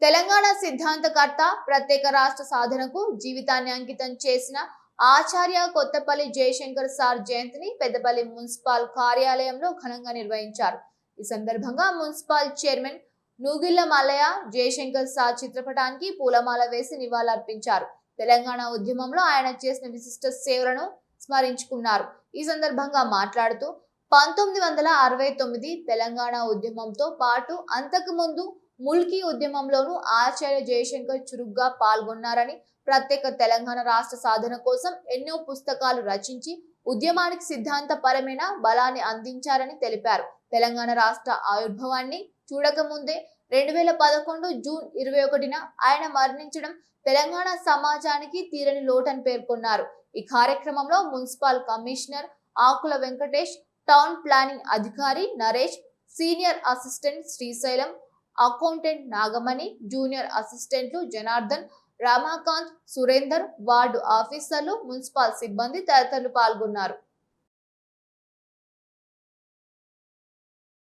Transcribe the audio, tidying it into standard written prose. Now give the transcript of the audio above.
తెలంగాణ సిద్ధాంతకర్త ప్రత్యేక రాష్ట్ర సాధనకు జీవితాన్ని అంకితం చేసిన ఆచార్య కొత్తపల్లి జయశంకర్ సార్ జయంతిని పెద్దపల్లి మున్సిపల్ కార్యాలయంలో ఘనంగా నిర్వహించారు. ఈ సందర్భంగా municipal chairman Nugilla Mallaiah Jayashankar sir చిత్రపటానికి పూలమాల వేసి నివాళులర్పించారు. తెలంగాణ ఉద్యమంలో ఆయన చేసిన విశిష్ట సేవలను స్మరించుకున్నారు. ఈ సందర్భంగా మాట్లాడుతూ 1969 తెలంగాణ ఉద్యమంతో పాటు అంతకు ముందు ముల్కీ ఉద్యమంలోనూ ఆచార్య జయశంకర్ చురుగ్గా పాల్గొన్నారని, ప్రత్యేక తెలంగాణ రాష్ట్ర సాధన కోసం ఎన్నో పుస్తకాలు రచించి ఉద్యమానికి సిద్ధాంతపరమైన బలాన్ని అందించారని తెలిపారు. తెలంగాణ రాష్ట్ర ఆవిర్భావాన్ని చూడకముందే 2011 జూన్ 21న ఆయన మరణించడం తెలంగాణ సమాజానికి తీరని లోటని పేర్కొన్నారు. ఈ కార్యక్రమంలో మున్సిపల్ కమిషనర్ ఆకుల వెంకటేష్, టౌన్ ప్లానింగ్ అధికారి Naresh, senior assistant Srisailam, accountant Nagamani, junior అసిస్టెంట్లు జనార్దన్, రమాకాంత్, సురేందర్, వార్డు ఆఫీసర్లు, మున్సిపల్ సిబ్బంది తదితరులు పాల్గొన్నారు.